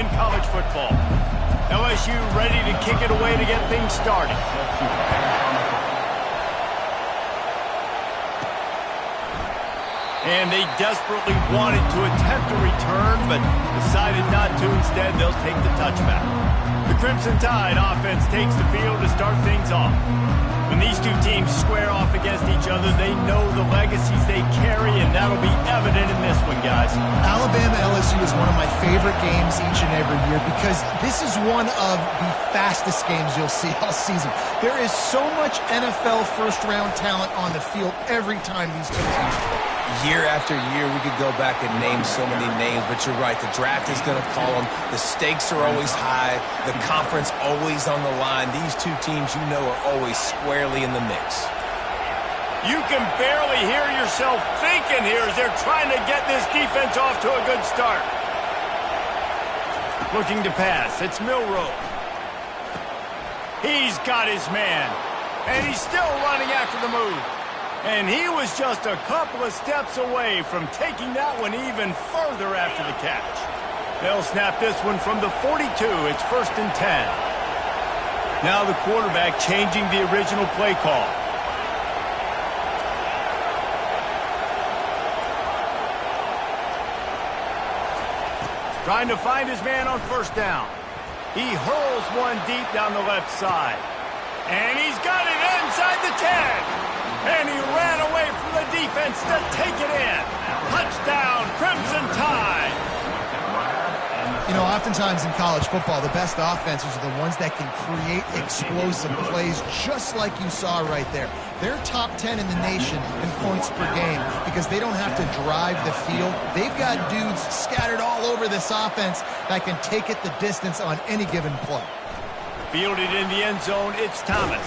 in college football. LSU ready to kick it away to get things started. And they desperately wanted to attempt a return, but decided not to. Instead, they'll take the touchback. The Crimson Tide offense takes the field to start things off. When these two teams square off against each other, they know the legacies they carry, and that'll be evident in this one, guys. Alabama-LSU is one of my favorite games each and every year because this is one of the fastest games you'll see all season. There is so much NFL first-round talent on the field every time these two teams play. Year after year, we could go back and name so many names, but you're right. The draft is going to call them. The stakes are always high. The conference always on the line. These two teams, you know, are always squarely in the mix. You can barely hear yourself thinking here as they're trying to get this defense off to a good start. Looking to pass. It's Milroe. He's got his man, and he's still running after the move. And he was just a couple of steps away from taking that one even further after the catch. They'll snap this one from the 42. It's 1st and 10. Now the quarterback changing the original play call. Trying to find his man on 1st down. He hurls one deep down the left side. And he's got it inside the 10. And he ran away from the defense to take it in. Touchdown, Crimson Tide. You know, oftentimes in college football, the best offenses are the ones that can create explosive plays, just like you saw right there. They're top 10 in the nation in points per game because they don't have to drive the field. They've got dudes scattered all over this offense that can take it the distance on any given play. Fielded in the end zone, it's Thomas.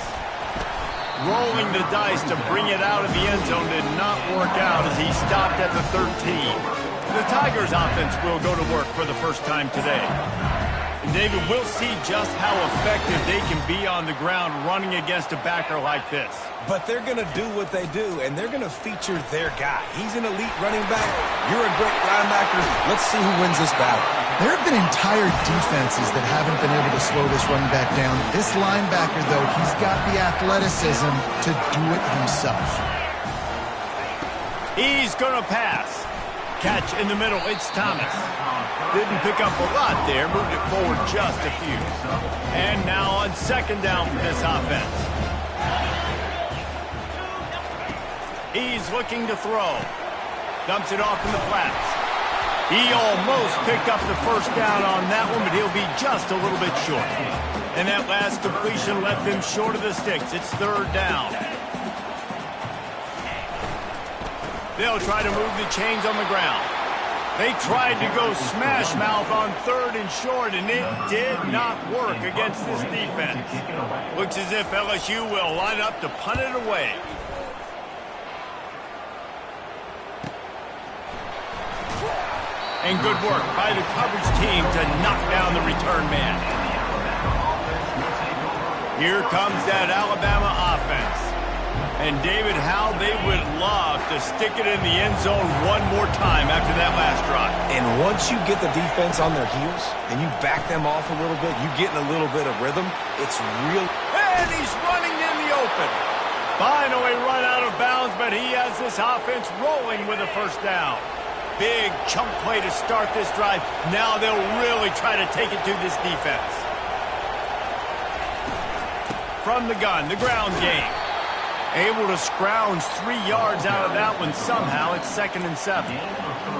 Rolling the dice to bring it out of the end zone did not work out as he stopped at the 13. The Tigers offense will go to work for the first time today. And David, we'll see just how effective they can be on the ground running against a backer like this. But they're going to do what they do, and they're going to feature their guy. He's an elite running back. You're a great linebacker. Let's see who wins this battle. There have been entire defenses that haven't been able to slow this running back down. This linebacker, though, he's got the athleticism to do it himself. He's going to pass. Catch in the middle. It's Thomas. Didn't pick up a lot there. Moved it forward just a few. And now on 2nd down for this offense. He's looking to throw. Dumps it off in the flats. He almost picked up the 1st down on that one, but he'll be just a little bit short. And that last completion left him short of the sticks. It's 3rd down. They'll try to move the chains on the ground. They tried to go smash mouth on 3rd and short, and it did not work against this defense. Looks as if LSU will line up to punt it away. And good work by the coverage team to knock down the return man. Here comes that Alabama offense. And David, how they would love to stick it in the end zone one more time after that last drive. And once you get the defense on their heels and you back them off a little bit, you get in a little bit of rhythm, it's real. And he's running in the open. Finally run out of bounds, but he has this offense rolling with a 1st down. Big chunk play to start this drive. Now they'll really try to take it to this defense. From the gun, the ground game. Able to scrounge 3 yards out of that one somehow. It's 2nd and 7.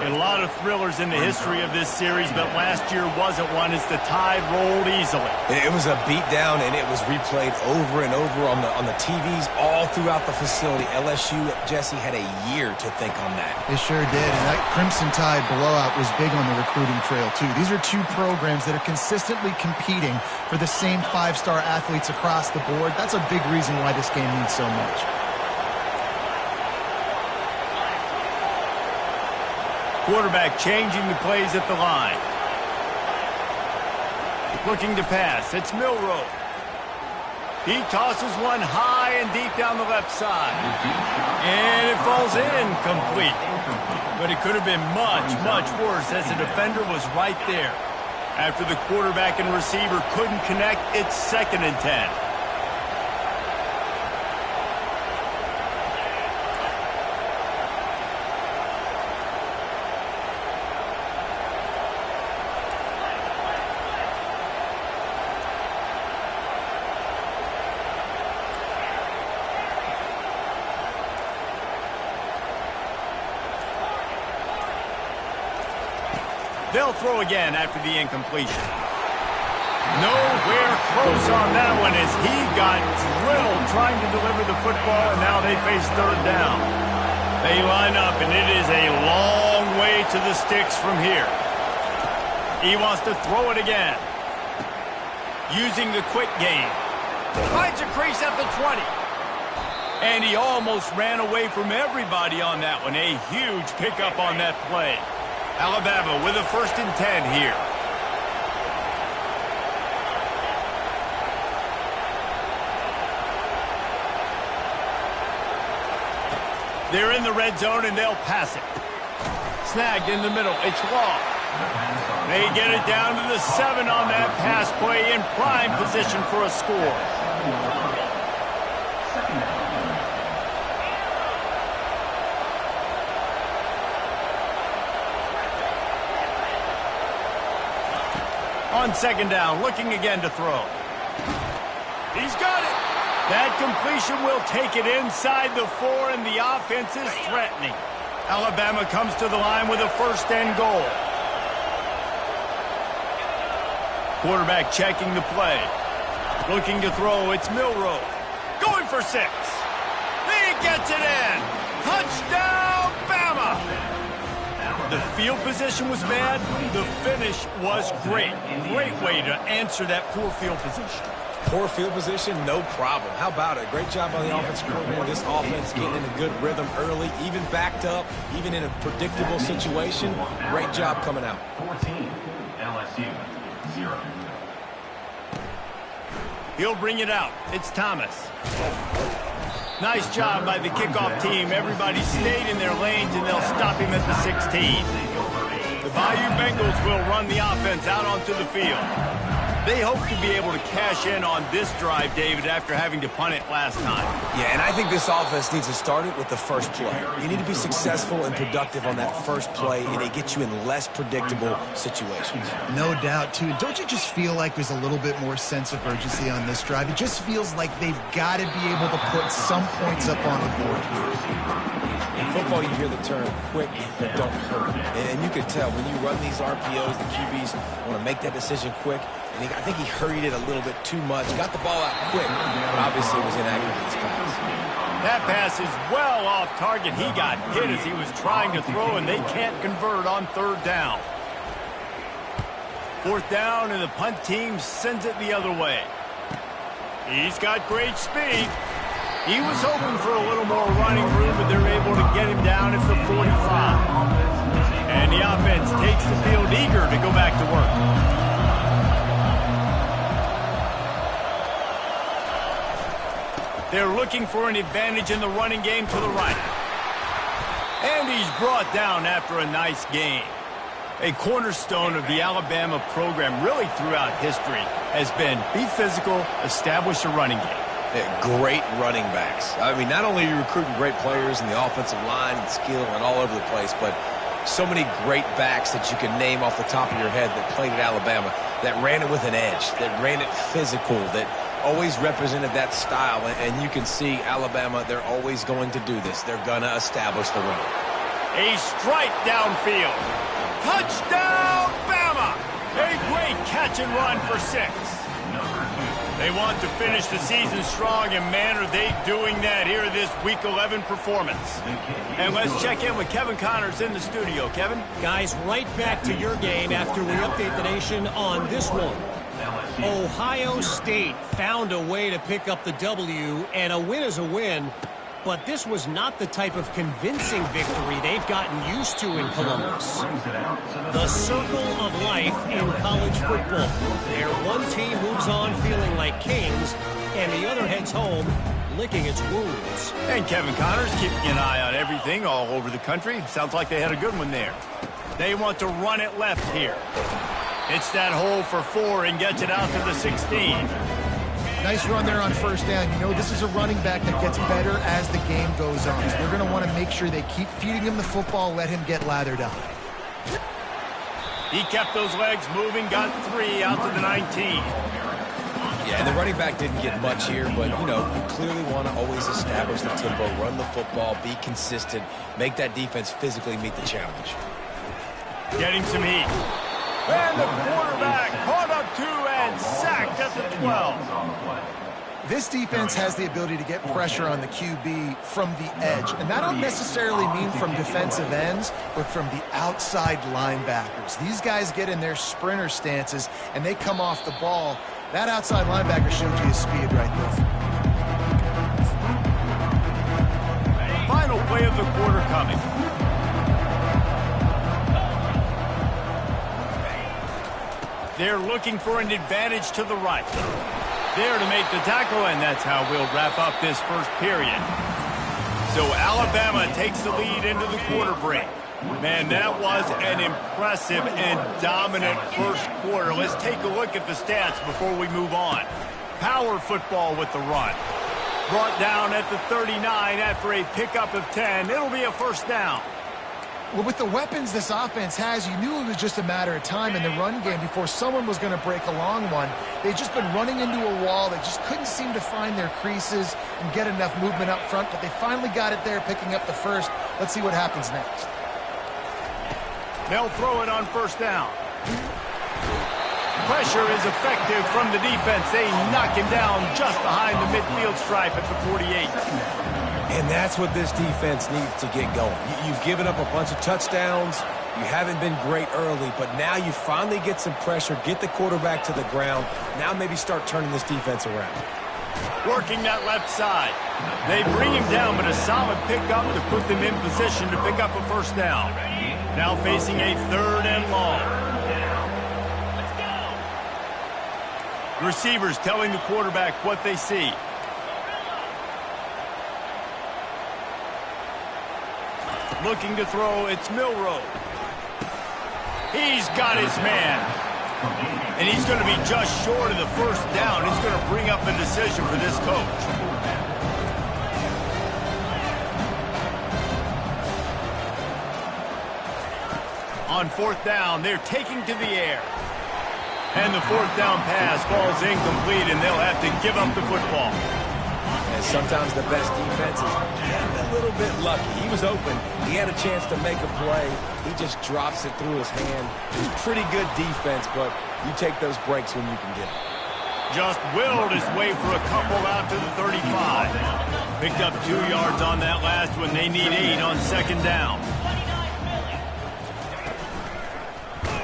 A lot of thrillers in the history of this series, but last year wasn't one as the Tide rolled easily. It was a beatdown, and it was replayed over and over on the TVs all throughout the facility. LSU, Jesse, had a year to think on that. They sure did, and that Crimson Tide blowout was big on the recruiting trail, too. These are two programs that are consistently competing for the same 5-star athletes across the board. That's a big reason why this game means so much. Quarterback changing the plays at the line. Looking to pass. It's Milroe. He tosses one high and deep down the left side. And it falls incomplete. But it could have been much, much worse as the defender was right there. After the quarterback and receiver couldn't connect, it's 2nd and 10. They'll throw again after the incompletion. Nowhere close on that one as he got drilled trying to deliver the football, and now they face 3rd down. They line up, and it is a long way to the sticks from here. He wants to throw it again. Using the quick game. Finds a crease at the 20. And he almost ran away from everybody on that one. A huge pickup on that play. Alabama with a 1st and 10 here. They're in the red zone and they'll pass it. Snagged in the middle. It's long. They get it down to the 7 on that pass play in prime position for a score. On 2nd down, looking again to throw. He's got it. That completion will take it inside the 4, and the offense is threatening. Alabama comes to the line with a 1st and goal. Quarterback checking the play. Looking to throw, it's Milroe. Going for 6. He gets it in. Touchdown, Bama! The field position was bad. The finish was great. Great way to answer that poor field position. Poor field position, no problem. How about it? Great job on the offensive coordinator. This offense getting in a good rhythm early, even backed up, even in a predictable situation. Great job coming out. 14, LSU, 0. He'll bring it out. It's Thomas. Nice job by the kickoff team. Everybody stayed in their lanes, and they'll stop him at the 16. The Bayou Bengals will run the offense out onto the field. They hope to be able to cash in on this drive, David, after having to punt it last time. Yeah, and I think this offense needs to start it with the first play. You need to be successful and productive on that first play, and it gets you in less predictable situations. No doubt, too. Don't you just feel like there's a little bit more sense of urgency on this drive? It just feels like they've got to be able to put some points up on the board here. In football, you hear the term quick but don't hurt. And you can tell when you run these RPOs, the QBs want to make that decision quick. And I think he hurried it a little bit too much. Got the ball out quick, but obviously it was inaccurate this pass. That pass is well off target. He got hit as he was trying to throw, and they can't convert on 3rd down. 4th down, and the punt team sends it the other way. He's got great speed. He was hoping for a little more running room, but they're able to get him down at the 45. And the offense takes the field eager to go back to work. They're looking for an advantage in the running game to the right. And he's brought down after a nice game. A cornerstone of the Alabama program really throughout history has been be physical, establish a running game. Yeah, great running backs. I mean, not only are you recruiting great players in the offensive line and skill and all over the place, but so many great backs that you can name off the top of your head that played at Alabama, that ran it with an edge, that ran it physical, that always represented that style. And you can see Alabama, they're always going to do this. They're going to establish the run. A strike downfield. Touchdown, Bama! A great catch and run for 6. They want to finish the season strong, and man, are they doing that here this Week 11 performance. And let's check in with Kevin Connors in the studio. Kevin? Guys, right back to your game after we update the nation on this one. Ohio State found a way to pick up the W, and a win is a win, but this was not the type of convincing victory they've gotten used to in Columbus. The circle of life in college football, where one team moves on feeling like kings, and the other heads home licking its wounds. And Kevin Connors keeping an eye on everything all over the country. Sounds like they had a good one there. They want to run it left here. Hits that hole for 4 and gets it out to the 16. Nice run there on first down. You know, this is a running back that gets better as the game goes on. So they're going to want to make sure they keep feeding him the football, let him get lathered up. He kept those legs moving, got 3 out to the 19. Yeah, and the running back didn't get much here, but, you know, you clearly want to always establish the tempo, run the football, be consistent, make that defense physically meet the challenge. Getting some heat. And the quarterback caught up 2 and sacked at the 12. This defense has the ability to get pressure on the QB from the edge, and that don't necessarily mean from defensive ends, but from the outside linebackers. These guys get in their sprinter stances, and they come off the ball. That outside linebacker showed you his speed right there. Final play of the quarter coming. They're looking for an advantage to the right. There to make the tackle, and that's how we'll wrap up this first period. So Alabama takes the lead into the quarter break. Man, that was an impressive and dominant first quarter. Let's take a look at the stats before we move on. Power football with the run. Brought down at the 39 after a pickup of 10. It'll be a first down. Well, with the weapons this offense has, you knew it was just a matter of time in the run game before someone was going to break a long one. They've just been running into a wall. They just couldn't seem to find their creases and get enough movement up front, but they finally got it there, picking up the first. Let's see what happens next. They'll throw it on first down. Pressure is effective from the defense. They knock him down just behind the midfield stripe at the 48. And that's what this defense needs to get going. You've given up a bunch of touchdowns. You haven't been great early, but now you finally get some pressure, get the quarterback to the ground. Now maybe start turning this defense around. Working that left side. They bring him down, but a solid pickup to put them in position to pick up a first down. Now facing a 3rd and long. Receivers telling the quarterback what they see. Looking to throw, it's Milroe. He's got his man. And he's going to be just short of the first down. It's going to bring up a decision for this coach. On 4th down, they're taking to the air. And the 4th down pass falls incomplete, and they'll have to give up the football. And sometimes the best defense is a little bit lucky. He was open. He had a chance to make a play. He just drops it through his hand. It's pretty good defense, but you take those breaks when you can get it. Just willed his way for a couple out to the 35. Picked up 2 yards on that last one. They need 8 on 2nd down.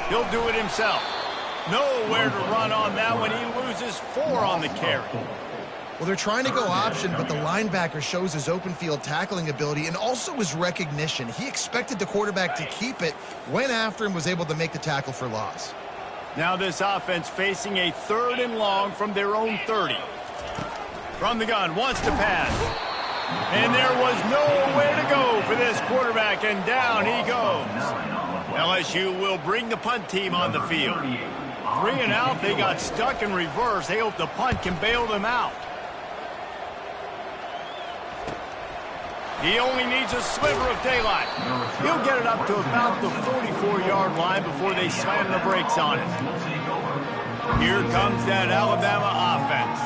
He'll do it himself. Nowhere to run on that one. He loses 4 on the carry. Well, they're trying to go option, but the linebacker shows his open field tackling ability and also his recognition. He expected the quarterback to keep it, went after him, was able to make the tackle for loss. Now this offense facing a 3rd and long from their own 30. From the gun, wants to pass. And there was nowhere to go for this quarterback, and down he goes. LSU will bring the punt team on the field. 3 and out, they got stuck in reverse. They hope the punt can bail them out. He only needs a sliver of daylight. He'll get it up to about the 44-yard line before they slam the brakes on it. Here comes that Alabama offense.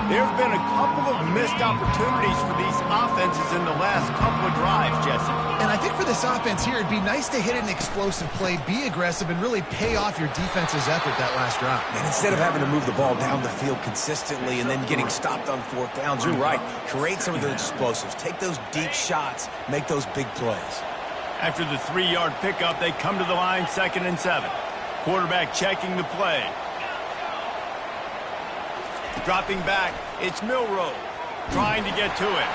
There have been a couple of missed opportunities for these offenses in the last couple of drives, Jesse. And I think for this offense here, it'd be nice to hit an explosive play, be aggressive, and really pay off your defense's effort that last drive. And instead of having to move the ball down the field consistently and then getting stopped on 4th downs, you're right. Create some of those explosives. Take those deep shots. Make those big plays. After the 3-yard pickup, they come to the line 2nd and 7. Quarterback checking the play. Dropping back, it's Milroe trying to get to it.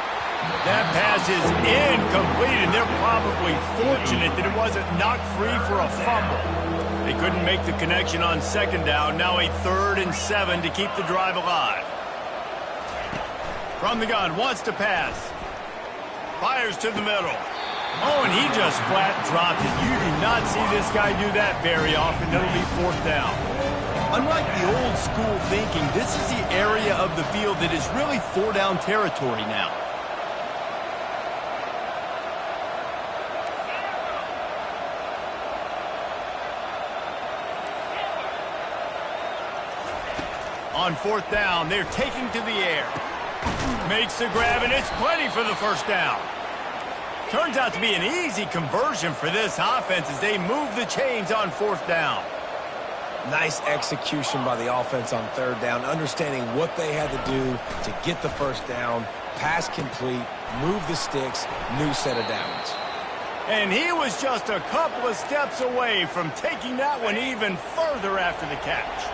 That pass is incomplete, and they're probably fortunate that it wasn't knocked free for a fumble. They couldn't make the connection on 2nd down. Now a 3rd and 7 to keep the drive alive. From the gun, wants to pass. Fires to the middle. Oh, and he just flat dropped it. You do not see this guy do that very often. It'll be 4th down. Unlike the old school thinking, this is the area of the field that is really 4-down territory now. On 4th down, they're taking to the air. Makes the grab, and it's plenty for the 1st down. Turns out to be an easy conversion for this offense as they move the chains on 4th down. Nice execution by the offense on 3rd down, understanding what they had to do to get the 1st down, pass complete, move the sticks, new set of downs. And he was just a couple of steps away from taking that one even further after the catch.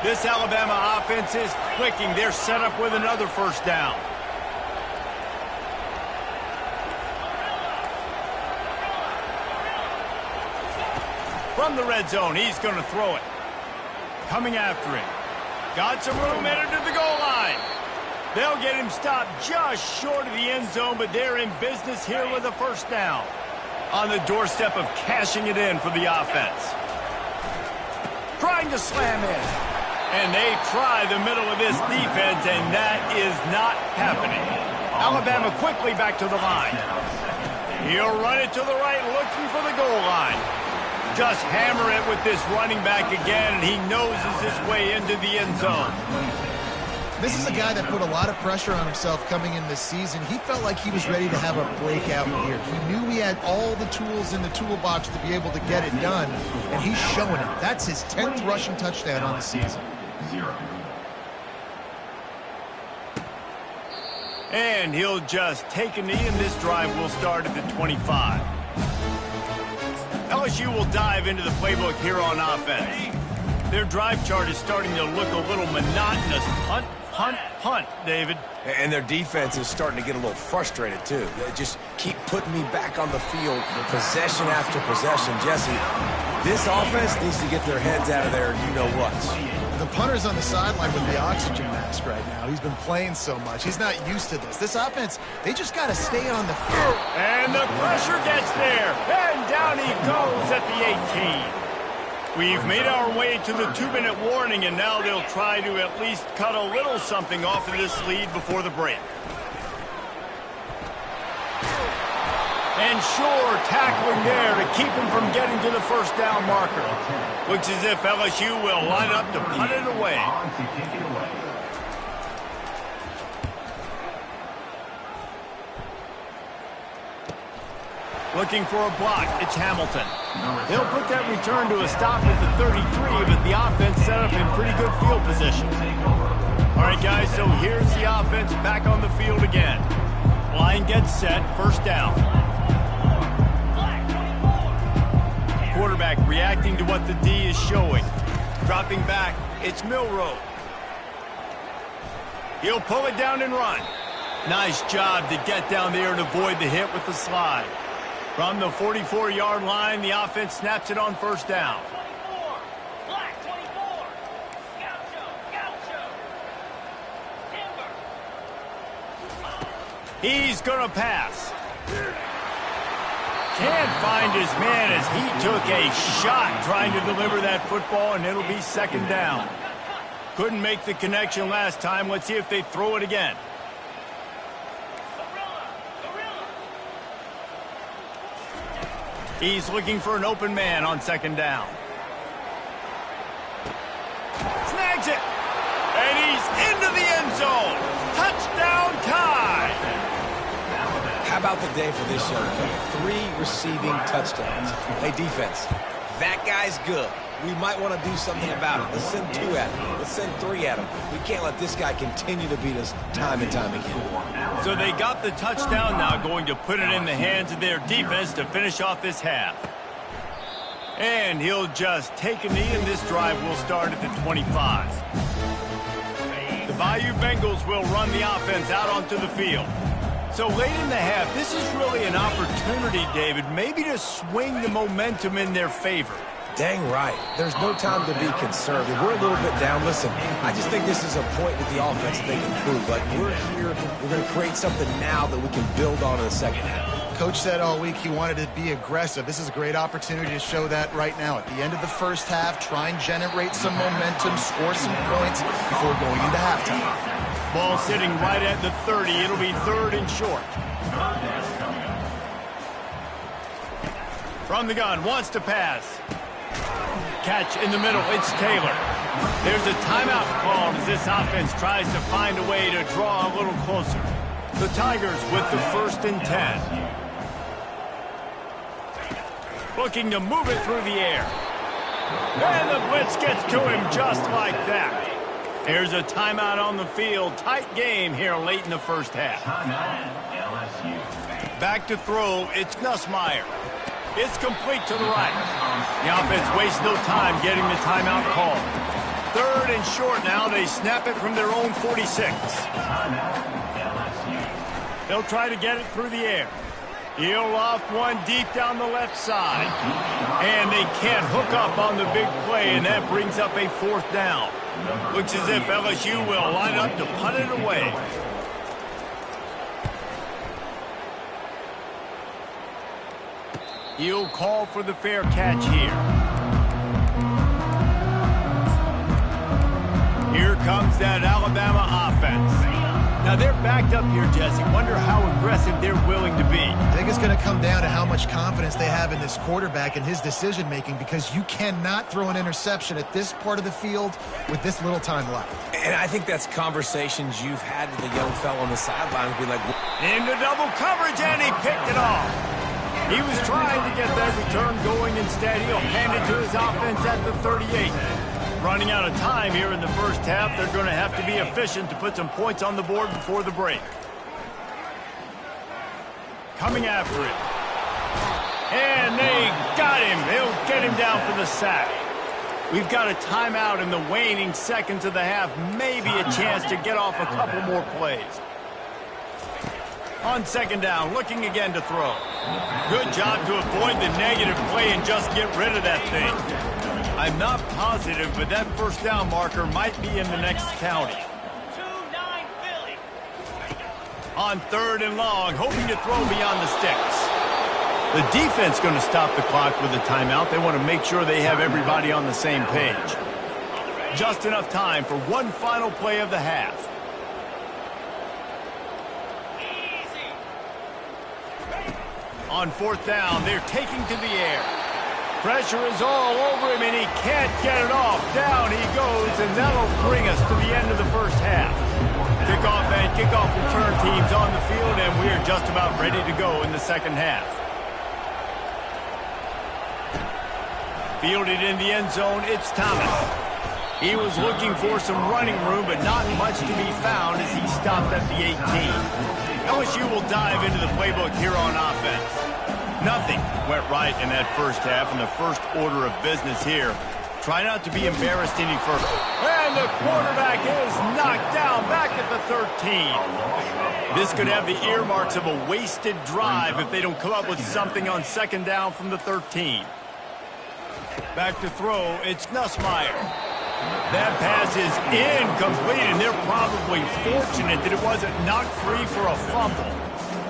This Alabama offense is clicking. They're set up with another 1st down. From the red zone, he's going to throw it. Coming after him. Got some room, headed to the goal line. They'll get him stopped just short of the end zone, but they're in business here with a 1st down. On the doorstep of cashing it in for the offense. Trying to slam in. And they try the middle of this defense, and that is not happening. Alabama quickly back to the line. He'll run it to the right, looking for the goal line. Just hammer it with this running back again, and he noses his way into the end zone. This is a guy that put a lot of pressure on himself coming in this season. He felt like he was ready to have a breakout year. He knew he had all the tools in the toolbox to be able to get it done, and he's showing it. That's his 10th rushing touchdown on the season. 0. And he'll just take a knee, and this drive will start at the 25. LSU will dive into the playbook here on offense. Their drive chart is starting to look a little monotonous. Punt, punt, punt, David. And their defense is starting to get a little frustrated, too. They just keep putting me back on the field, possession after possession. Jesse, this offense needs to get their heads out of there, you-know-what. The punter's on the sideline with the oxygen mask right now. He's been playing so much. He's not used to this. This offense, they just got to stay on the field. And the pressure gets there. And down he goes at the 18. We've made our way to the 2-minute warning, and now they'll try to at least cut a little something off of this lead before the break. And sure, tackling there to keep him from getting to the 1st down marker. Looks as if LSU will line up to punt it away. Looking for a block, it's Hamilton. They'll put that return to a stop at the 33, but the offense set up in pretty good field position. All right, guys, so here's the offense back on the field again. Line gets set, 1st down. Quarterback reacting to what the D is showing. Dropping back, it's Milroe. He'll pull it down and run. Nice job to get down there and avoid the hit with the slide. From the 44-yard line, the offense snaps it on 1st down. He's going to pass. Can't find his man as he took a shot trying to deliver that football, and it'll be 2nd down. Couldn't make the connection last time. Let's see if they throw it again. He's looking for an open man on 2nd down. Snags it. And he's into the end zone. Touchdown tie. How about the day for this young kid? 3 receiving touchdowns. Hey, defense, that guy's good. We might want to do something about it. Let's send 2 at him. Let's send 3 at him. We can't let this guy continue to beat us time and time again. So they got the touchdown now, going to put it in the hands of their defense to finish off this half. And he'll just take a knee, and this drive will start at the 25. The Bayou Bengals will run the offense out onto the field. So late in the half, this is really an opportunity, David, maybe to swing the momentum in their favor. Dang right. There's no time to be conservative. We're a little bit down. Listen, I just think this is a point with the offense that they can prove. Like, we're here, we're going to create something now that we can build on in the 2nd half. Coach said all week he wanted to be aggressive. This is a great opportunity to show that right now. At the end of the first half, try and generate some momentum, score some points before going into halftime. Ball sitting right at the 30. It'll be 3rd and short. From the gun, wants to pass. Catch in the middle, it's Taylor. There's a timeout called as this offense tries to find a way to draw a little closer. The Tigers with the 1st and 10. Looking to move it through the air. And the blitz gets to him just like that. There's a timeout on the field. Tight game here late in the first half. Back to throw, it's Nussmeier. It's complete to the right. The offense wastes no time getting the timeout called. 3rd and short now. They snap it from their own 46. They'll try to get it through the air. He'll loft one deep down the left side. And they can't hook up on the big play, and that brings up a 4th down. Looks as if LSU will line up to punt it away. He'll call for the fair catch here. Here comes that Alabama offense. Now they're backed up here, Jesse. Wonder how aggressive they're willing to be. I think it's going to come down to how much confidence they have in this quarterback and his decision-making, because you cannot throw an interception at this part of the field with this little time left. And I think that's conversations you've had with the young fellow on the sidelines. Be like, into double coverage, and he picked it off. He was trying to get that return going. Instead, he'll hand it to his offense at the 38. Running out of time here in the first half. They're going to have to be efficient to put some points on the board before the break. Coming after it. And they got him. They'll get him down for the sack. We've got a timeout in the waning seconds of the half. Maybe a chance to get off a couple more plays. On 2nd down, looking again to throw. Good job to avoid the negative play and just get rid of that thing. I'm not positive, but that 1st down marker might be in the next county. On 3rd and long, hoping to throw beyond the sticks. The defense going to stop the clock with a timeout. They want to make sure they have everybody on the same page. Just enough time for one final play of the half. On 4th down, they're taking to the air. Pressure is all over him, and he can't get it off. Down he goes, and that'll bring us to the end of the first half. Kickoff and kickoff return teams on the field, and we're just about ready to go in the second half. Fielded in the end zone, it's Thomas. He was looking for some running room, but not much to be found as he stopped at the 18. LSU will dive into the playbook here on offense. Nothing went right in that first half, and the first order of business here. Try not to be embarrassed any further. And the quarterback is knocked down back at the 13. This could have the earmarks of a wasted drive if they don't come up with something on 2nd down from the 13. Back to throw, it's Nussmeier. That pass is incomplete, and they're probably fortunate that it wasn't knocked free for a fumble.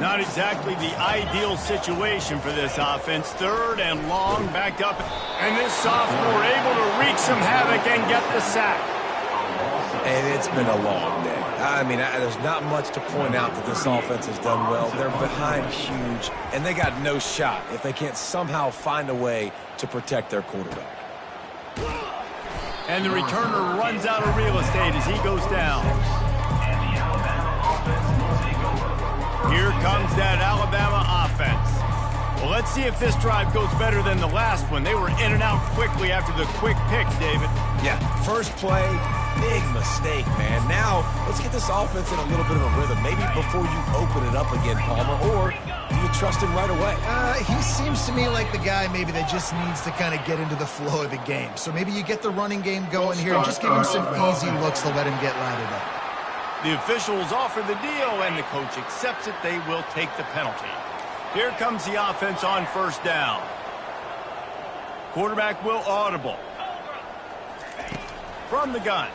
Not exactly the ideal situation for this offense. 3rd and long, backed up. And this sophomore able to wreak some havoc and get the sack. and it's been a long day. I mean, there's not much to point out that this offense has done well. They're behind huge, and they got no shot if they can't somehow find a way to protect their quarterback. And the returner runs out of real estate as he goes down. Here comes that Alabama offense. Well, let's see if this drive goes better than the last one. They were in and out quickly after the quick pick, David. Yeah, first play, big mistake, man. Now, let's get this offense in a little bit of a rhythm. Maybe before you open it up again, Palmer, or do you trust him right away? He seems to me like the guy maybe that just needs to kind of get into the flow of the game. So maybe you get the running game going here and just give him some easy looks to let him get lathered up. The officials offer the deal, and the coach accepts it. They will take the penalty. Here comes the offense on first down. Quarterback will audible. From the gun.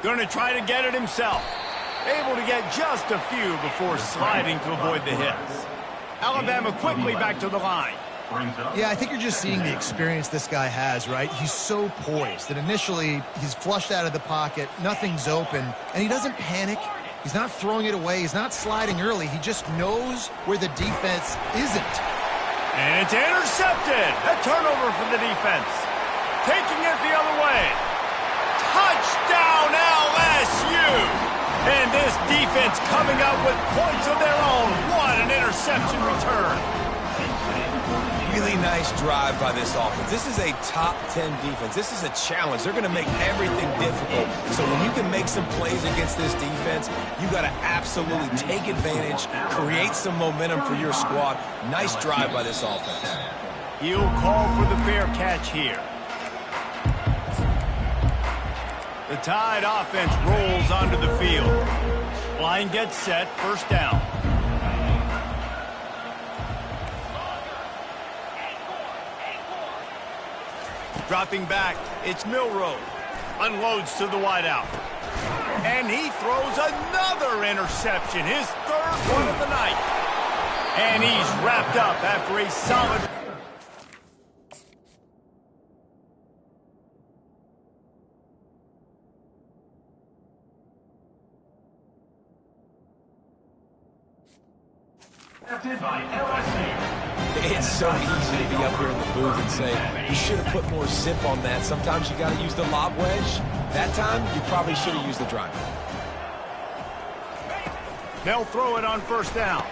Going to try to get it himself. able to get just a few before sliding to avoid the hits. Alabama quickly back to the line. Yeah, I think you're just seeing the experience this guy has, right? He's so poised that initially he's flushed out of the pocket, nothing's open, and he doesn't panic. He's not throwing it away. He's not sliding early. He just knows where the defense isn't. And it's intercepted. A turnover for the defense. Taking it the other way. Touchdown LSU! And this defense coming up with points of their own. What an interception return. Really nice drive by this offense. This is a top 10 defense. This is a challenge. They're going to make everything difficult. So when you can make some plays against this defense, you got to absolutely take advantage, create some momentum for your squad. Nice drive by this offense. He'll call for the fair catch here. The Tide offense rolls onto the field. Line gets set, first down. Dropping back, it's Milroe. Unloads to the wideout. And he throws another interception, his third one of the night. And he's wrapped up after a solid... It's so easy to be up here in the booth and say, you should have put more zip on that. Sometimes you got to use the lob wedge. That time, you probably should have used the driver. They'll throw it on first down.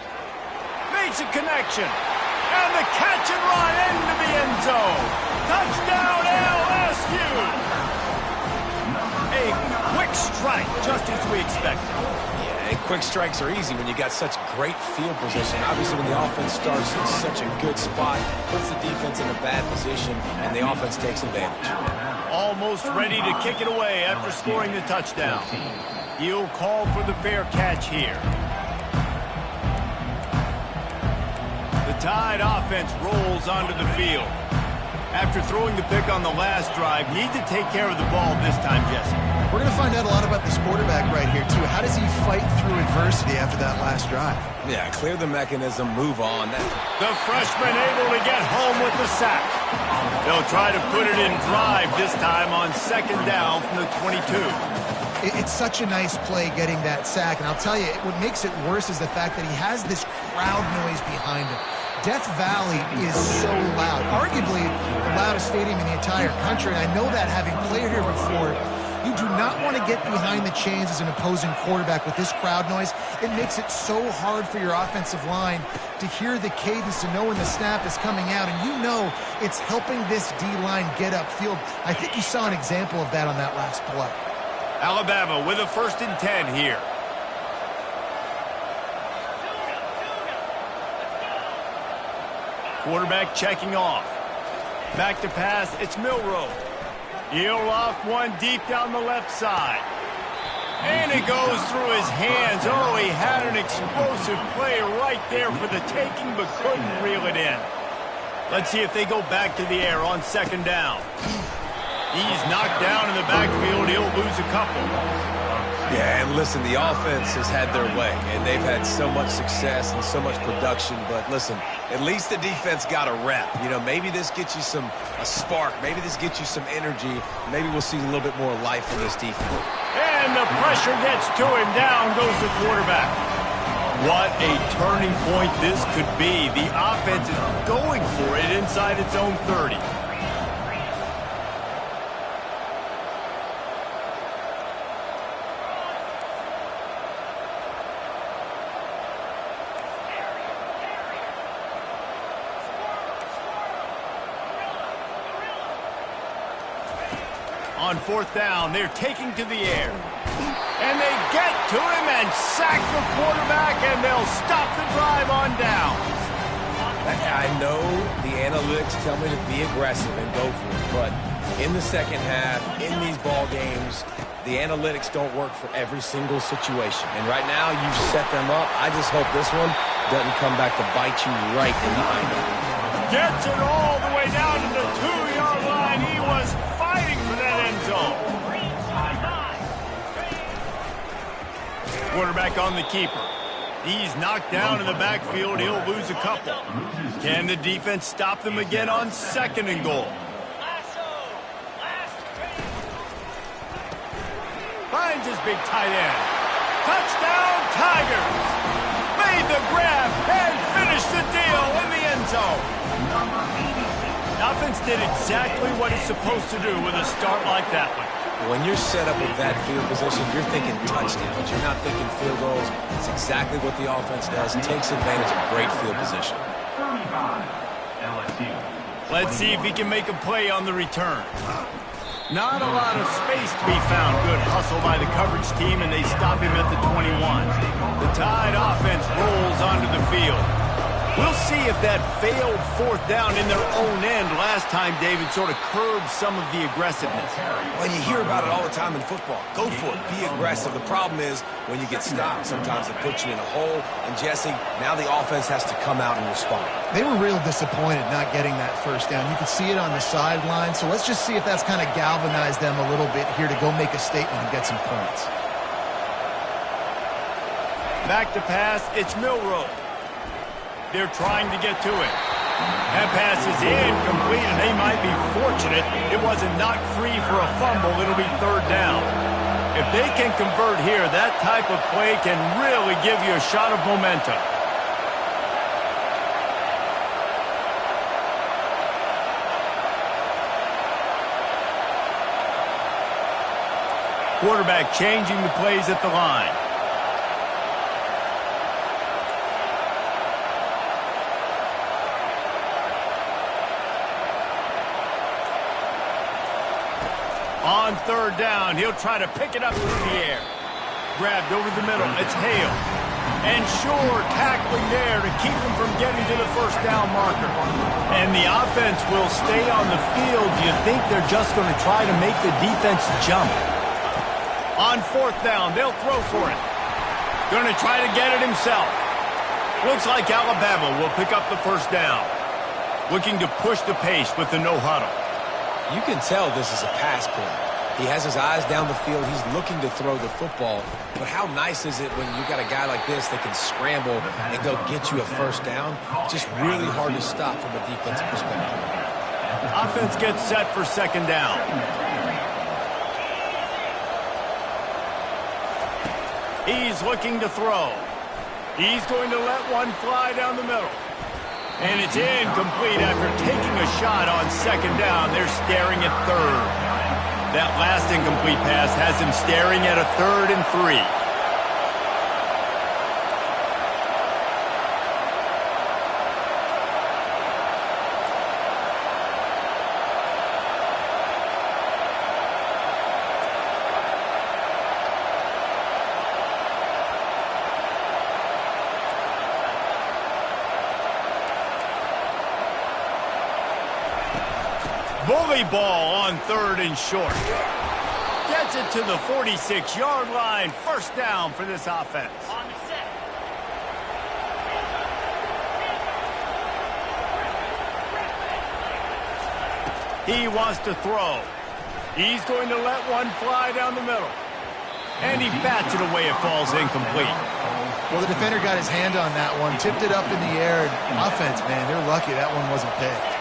Makes a connection. And the catch and run into the end zone. Touchdown LSU! A quick strike, just as we expected. And quick strikes are easy when you got such great field position. Obviously, when the offense starts in such a good spot, puts the defense in a bad position, and the offense takes advantage. Almost ready to kick it away after scoring the touchdown. He'll call for the fair catch here. The Tide offense rolls onto the field. After throwing the pick on the last drive, need to take care of the ball this time, Jesse. We're going to find out a lot about this quarterback right here, too. How does he fight through adversity after that last drive? Yeah, clear the mechanism, move on. The freshman able to get home with the sack. They'll try to put it in drive this time on second down from the 22. It's such a nice play getting that sack, and I'll tell you, what makes it worse is the fact that he has this crowd noise behind him. Death Valley is so loud, arguably the loudest stadium in the entire country, and I know that having played here before. You do not want to get behind the chains as an opposing quarterback with this crowd noise. It makes it so hard for your offensive line to hear the cadence, to know when the snap is coming out, and you know it's helping this D-line get upfield. I think you saw an example of that on that last play. Alabama with a 1st and 10 here. Quarterback checking off. Back to pass, it's Milroe. He'll off one deep down the left side. And it goes through his hands. Oh, he had an explosive play right there for the taking, but couldn't reel it in. Let's see if they go back to the air on second down. He's knocked down in the backfield. He'll lose a couple. Yeah, and listen, the offense has had their way, and they've had so much success and so much production. But listen, at least the defense got a rep. You know, maybe this gets you a spark. Maybe this gets you some energy. Maybe we'll see a little bit more life in this defense. And the pressure gets to him. Down goes the quarterback. What a turning point this could be. The offense is going for it inside its own 30. On fourth down, they're taking to the air. And they get to him and sack the quarterback, and they'll stop the drive on down. I know the analytics tell me to be aggressive and go for it, but in the second half, in these ball games, the analytics don't work for every single situation. And right now, you've set them up. I just hope this one doesn't come back to bite you right in the eye. Gets it all the way down to the 2-yard line. He was fighting for that end zone. check on the keeper. He's knocked down in the backfield. He'll lose a couple. Can the defense stop them again on 2nd and goal? Finds his big tight end. Touchdown, Tigers! Made the grab and finished the deal in the end zone. The offense did exactly what it's supposed to do with a start like that one. When you're set up with that field position, you're thinking touchdowns. You're not thinking field goals. It's exactly what the offense does. Takes advantage of great field position. 35, LSU. Let's see if he can make a play on the return. Not a lot of space to be found. Good hustle by the coverage team, and they stop him at the 21. The Tide offense rolls onto the field. We'll see if that failed 4th down in their own end last time, David, sort of curbed some of the aggressiveness. Well, you hear about it all the time in football. Go for it. Be aggressive. The problem is when you get stopped, sometimes it puts you in a hole. And, Jesse, now the offense has to come out and respond. They were real disappointed not getting that 1st down. You could see it on the sideline. So let's just see if that's kind of galvanized them a little bit here to go make a statement and get some points. Back to pass. It's Milroe. They're trying to get to it. That pass is incomplete, and they might be fortunate it wasn't knocked free for a fumble. It'll be 3rd down. If they can convert here, that type of play can really give you a shot of momentum. Quarterback changing the plays at the line. On 3rd down, he'll try to pick it up through the air. Grabbed over the middle. It's Hale. And Shore tackling there to keep him from getting to the 1st down marker. And the offense will stay on the field. You think they're just going to try to make the defense jump. On 4th down, they'll throw for it. Going to try to get it himself. Looks like Alabama will pick up the 1st down. Looking to push the pace with the no huddle. You can tell this is a pass play. He has his eyes down the field. He's looking to throw the football. But how nice is it when you got a guy like this that can scramble and go get you a 1st down? It's just really hard to stop from a defensive perspective. Offense gets set for 2nd down. He's looking to throw. He's going to let one fly down the middle. And it's incomplete after taking a shot on 2nd down. They're staring at 3rd. That last incomplete pass has him staring at a 3rd and 3. Bully ball on 3rd and short. Gets it to the 46-yard line. 1st down for this offense. He wants to throw. He's going to let one fly down the middle. And he bats it away. It falls incomplete. Well, the defender got his hand on that one, tipped it up in the air. Offense, man, they're lucky that one wasn't picked.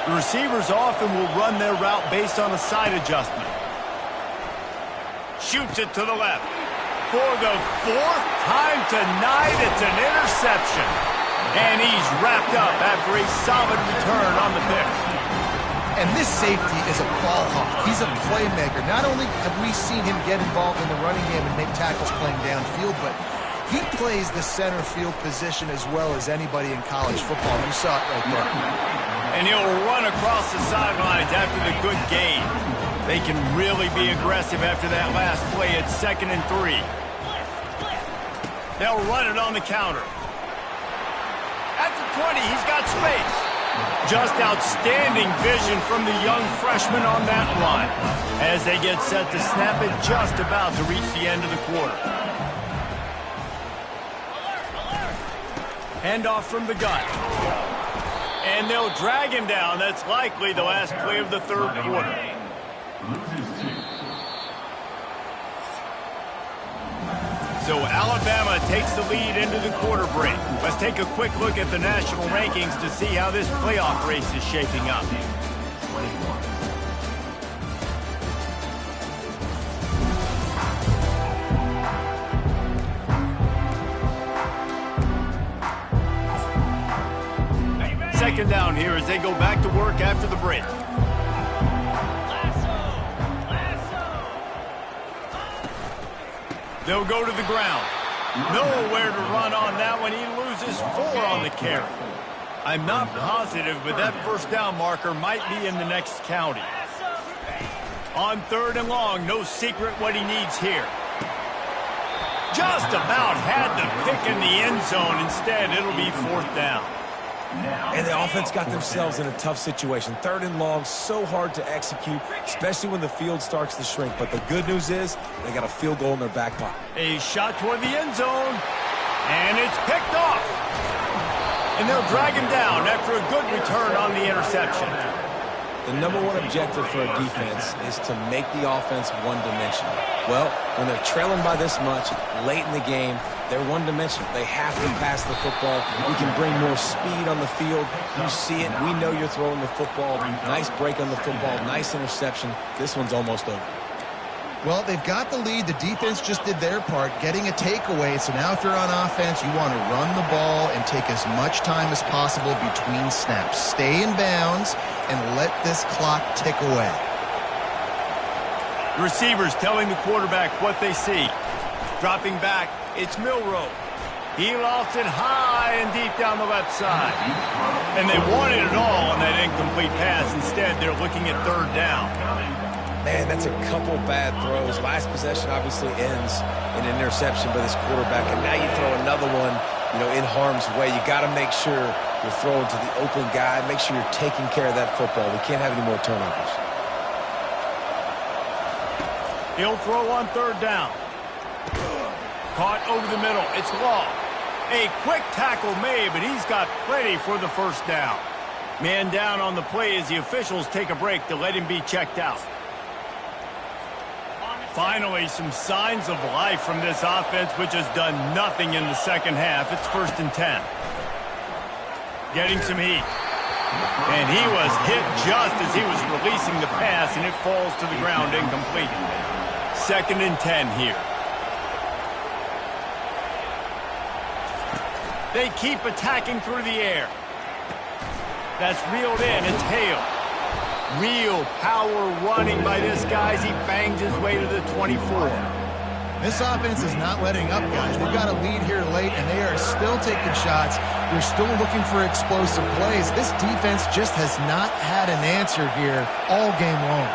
The receivers often will run their route based on a side adjustment. Shoots it to the left. For the 4th time tonight, it's an interception. And he's wrapped up after a solid return on the pick. And this safety is a ball hawk. He's a playmaker. Not only have we seen him get involved in the running game and make tackles playing downfield, but he plays the center field position as well as anybody in college football. You saw it right there. And he'll run across the sidelines after the good gain. They can really be aggressive after that last play at 2nd and 3. They'll run it on the counter. At the 20, he's got space. Just outstanding vision from the young freshman on that line as they get set to snap it just about to reach the end of the quarter. Handoff from the gun. And they'll drag him down. That's likely the last play of the 3rd quarter. So Alabama takes the lead into the quarter break. Let's take a quick look at the national rankings to see how this playoff race is shaping up. Second down here as they go back to work after the break. They'll go to the ground. Nowhere to run on that one. He loses 4 on the carry. I'm not positive, but that first down marker might be in the next county. On 3rd and long, no secret what he needs here. Just about had the pick in the end zone. Instead, it'll be 4th down. And the offense got themselves in a tough situation. 3rd and long, so hard to execute, especially when the field starts to shrink. But the good news is they got a field goal in their back pocket. A shot toward the end zone, and it's picked off. And they'll drag him down after a good return on the interception. The number one objective for a defense is to make the offense one-dimensional. Well, when they're trailing by this much, late in the game, they're one-dimensional. They have to pass the football. We can bring more speed on the field. You see it. We know you're throwing the football. Nice break on the football. Nice interception. This one's almost over. Well, they've got the lead. The defense just did their part, getting a takeaway. So now if you're on offense, you want to run the ball and take as much time as possible between snaps. Stay in bounds and let this clock tick away. The receivers telling the quarterback what they see. Dropping back, it's Milroe. He lofts it high and deep down the left side. And they wanted it all on that incomplete pass. Instead, they're looking at 3rd down. Man, that's a couple bad throws. Last possession obviously ends in an interception by this quarterback, and now you throw another one, in harm's way. You got to make sure you're throwing to the open guy. Make sure you're taking care of that football. We can't have any more turnovers. He'll throw on 3rd down. Caught over the middle. It's Law. A quick tackle made, but he's got plenty for the first down. Man down on the play as the officials take a break to let him be checked out. Finally, some signs of life from this offense, which has done nothing in the second half. It's 1st and 10. Getting some heat. And he was hit just as he was releasing the pass, and it falls to the ground incomplete. 2nd and 10 here. They keep attacking through the air. That's reeled in. It's Hale. Real power running by this guy as he bangs his way to the 24. This offense is not letting up, guys. They've got a lead here late, and they are still taking shots. They're still looking for explosive plays. This defense just has not had an answer here all game long.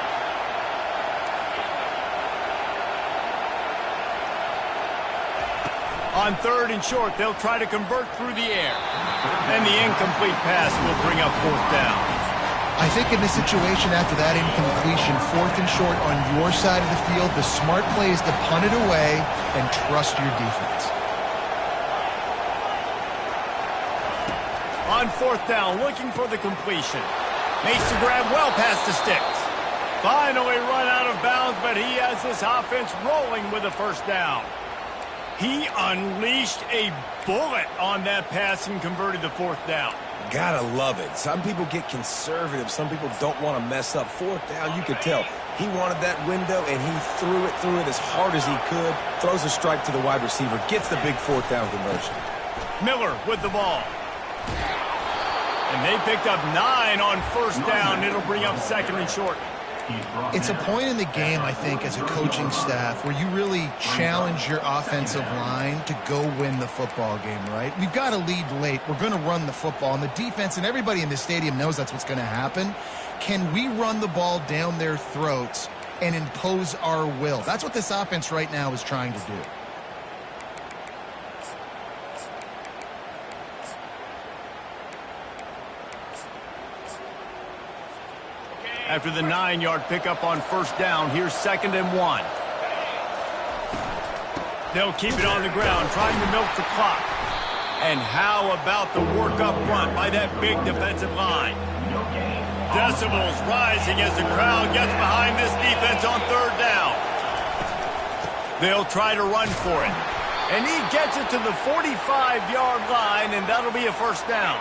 On 3rd and short, they'll try to convert through the air. And the incomplete pass will bring up 4th down. I think in this situation, after that incompletion, 4th and short on your side of the field, the smart play is to punt it away and trust your defense. On 4th down, looking for the completion. Makes the grab well past the sticks. Finally run out of bounds, but he has this offense rolling with a first down. He unleashed a bullet on that pass and converted the 4th down. Gotta love it. Some people get conservative. Some people don't want to mess up. 4th down, you could tell. He wanted that window, and he threw it as hard as he could. Throws a strike to the wide receiver. Gets the big 4th down conversion. Miller with the ball. And they picked up 9 on 1st down. It'll bring up 2nd and short. It's a point in the game, I think, as a coaching staff, where you really challenge your offensive line to go win the football game, right? We've got to lead late. We're going to run the football. And the defense and everybody in the stadium knows that's what's going to happen. Can we run the ball down their throats and impose our will? That's what this offense right now is trying to do. After the 9-yard pickup on 1st down, here's 2nd and 1. They'll keep it on the ground, trying to milk the clock. And how about the work up front by that big defensive line? Decibels rising as the crowd gets behind this defense on 3rd down. They'll try to run for it. And he gets it to the 45-yard line, and that'll be a first down.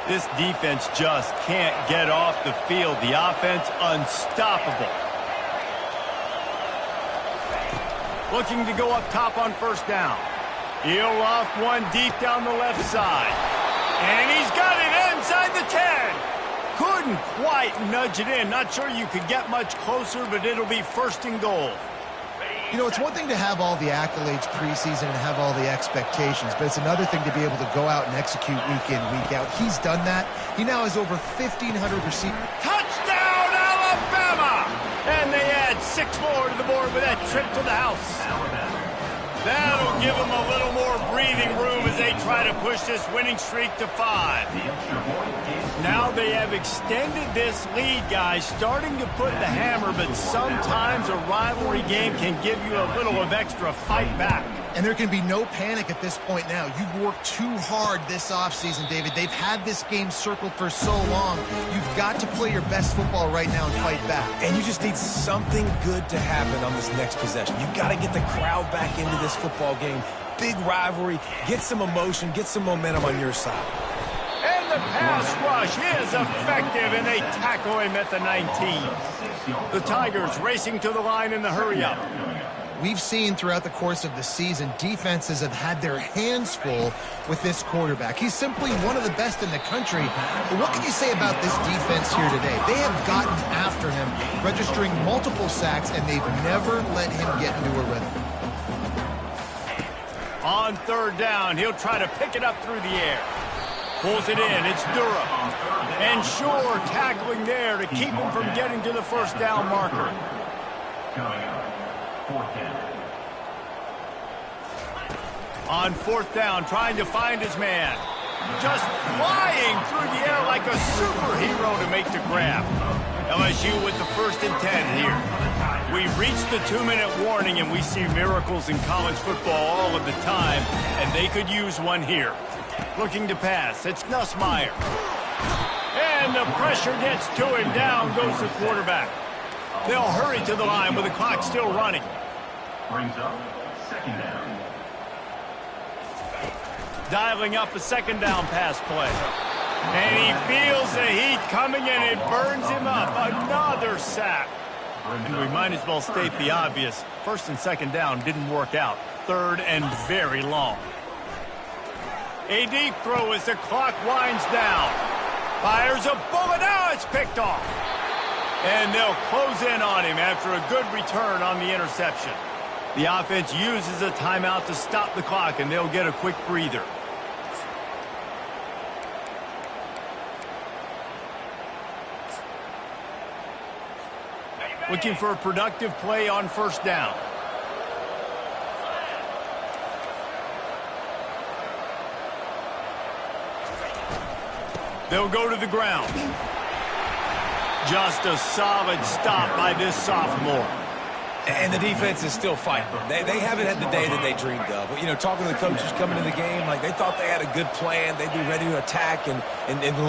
This defense just can't get off the field. The offense unstoppable. Looking to go up top on first down. He'll loft one deep down the left side. And he's got it inside the 10. Couldn't quite nudge it in. Not sure you could get much closer, but it'll be first and goal. You know, it's one thing to have all the accolades preseason and have all the expectations, but it's another thing to be able to go out and execute week in, week out. He's done that. He now has over 1,500 receivers. Touchdown, Alabama! And they add 6 more to the board with that trip to the house. That'll give them a little more breathing room as they try to push this winning streak to 5. Now they have extended this lead, guys, starting to put the hammer, but sometimes a rivalry game can give you a little of extra fight back. And there can be no panic at this point now. You've worked too hard this offseason, David. They've had this game circled for so long. You've got to play your best football right now and fight back. And you just need something good to happen on this next possession. You've got to get the crowd back into this football game. Big rivalry. Get some emotion. Get some momentum on your side. And the pass rush is effective, and they tackle him at the 19. The Tigers racing to the line in the hurry-up. We've seen throughout the course of the season, defenses have had their hands full with this quarterback. He's simply one of the best in the country. But what can you say about this defense here today? They have gotten after him, registering multiple sacks, and they've never let him get into a rhythm. On third down, he'll try to pick it up through the air. Pulls it in. It's Durham. And Shore tackling there to keep him from getting to the first down marker. Coming up, 4th down. On fourth down, trying to find his man. Just flying through the air like a superhero to make the grab. LSU with the 1st and 10 here. We reached the 2-minute warning, and we see miracles in college football all of the time, and they could use one here. Looking to pass. It's Nussmeier. And the pressure gets to him. Down goes the quarterback. They'll hurry to the line with the clock still running. Brings up 2nd down. Dialing up a 2nd down pass play. And he feels the heat coming, and it burns him up. Another sack. And we might as well state the obvious. 1st and 2nd down didn't work out. 3rd and very long. A deep throw as the clock winds down. Fires a bullet. Now it's picked off. And they'll close in on him after a good return on the interception. The offense uses a timeout to stop the clock, and they'll get a quick breather. Looking for a productive play on first down. They'll go to the ground. Just a solid stop by this sophomore. And the defense is still fighting. They haven't had the day that they dreamed of. You know, talking to the coaches coming to the game, like they thought they had a good plan. They'd be ready to attack and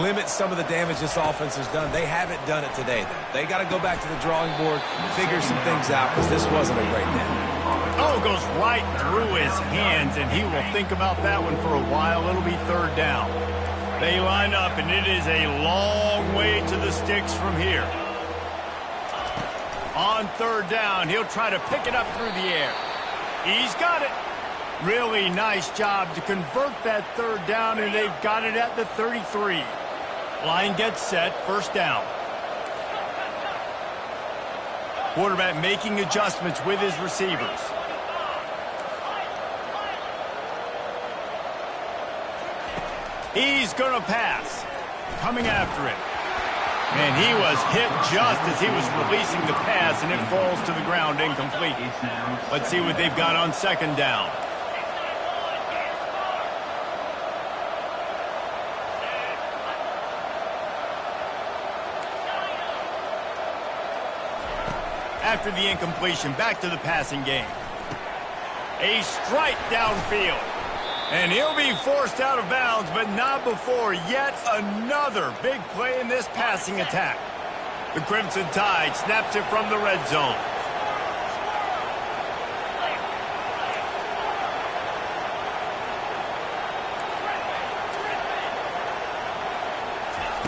limit some of the damage this offense has done. They haven't done it today, though. They got to go back to the drawing board, figure some things out, because this wasn't a great day. Oh, goes right through his hands, and he will think about that one for a while. It'll be 3rd down. They line up, and it is a long way to the sticks from here. On 3rd down, he'll try to pick it up through the air. He's got it. Really nice job to convert that 3rd down, and they've got it at the 33. Line gets set, 1st down. Quarterback making adjustments with his receivers. He's going to pass. Coming after it. And he was hit just as he was releasing the pass, and it falls to the ground incomplete. Let's see what they've got on 2nd down. After the incompletion, back to the passing game. A strike downfield. And he'll be forced out of bounds, but not before yet another big play in this passing attack. The Crimson Tide snaps it from the red zone.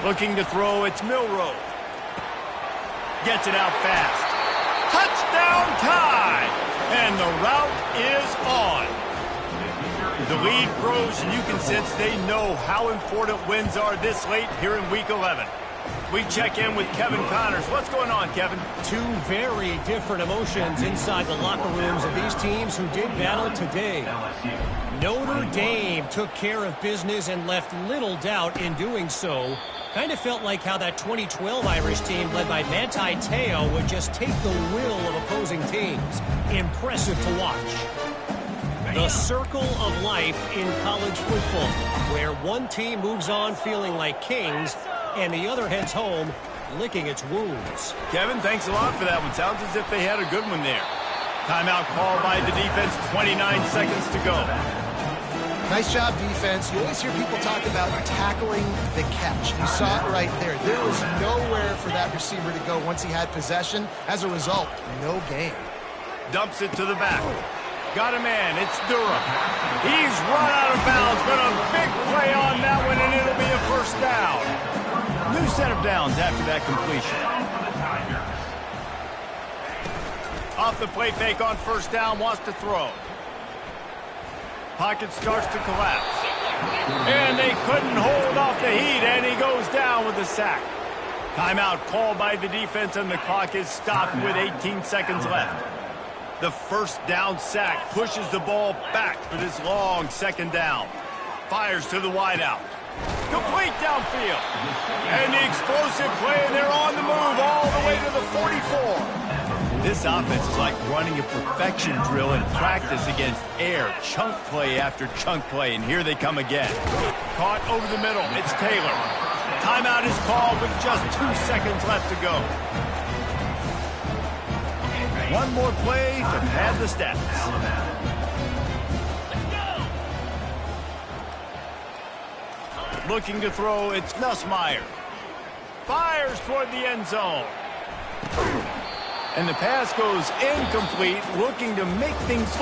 Looking to throw, it's Milroe. Gets it out fast. Touchdown tie! And the route is on. The lead grows, and you can sense they know how important wins are this late here in Week 11. We check in with Kevin Connors. What's going on, Kevin? Two very different emotions inside the locker rooms of these teams who did battle today. Notre Dame took care of business and left little doubt in doing so. Kind of felt like how that 2012 Irish team led by Manti Te'o would just take the will of opposing teams. Impressive to watch. The circle of life in college football, where one team moves on feeling like kings and the other heads home licking its wounds. Kevin, thanks a lot for that one. Sounds as if they had a good one there. Timeout called by the defense, 29 seconds to go. Nice job, defense. You always hear people talk about tackling the catch. You saw it right there. There was nowhere for that receiver to go once he had possession. As a result, no gain. Dumps it to the back. Got a man. It's Durham. He's run out of bounds, but a big play on that one, and it'll be a first down. New set of downs after that completion. Off the play fake on first down, wants to throw. Pocket starts to collapse. And they couldn't hold off the heat, and he goes down with a sack. Timeout called by the defense, and the clock is stopped with 18 seconds left. The first down sack pushes the ball back for this long second down. Fires to the wideout. Complete downfield. And the explosive play, and they're on the move all the way to the 44. This offense is like running a perfection drill in practice against air. Chunk play after chunk play, and here they come again. Caught over the middle. It's Taylor. Timeout is called with just 2 seconds left to go. One more play to pad the stats. Looking to throw, it's Nussmeier. Fires toward the end zone. And the pass goes incomplete, looking to make things look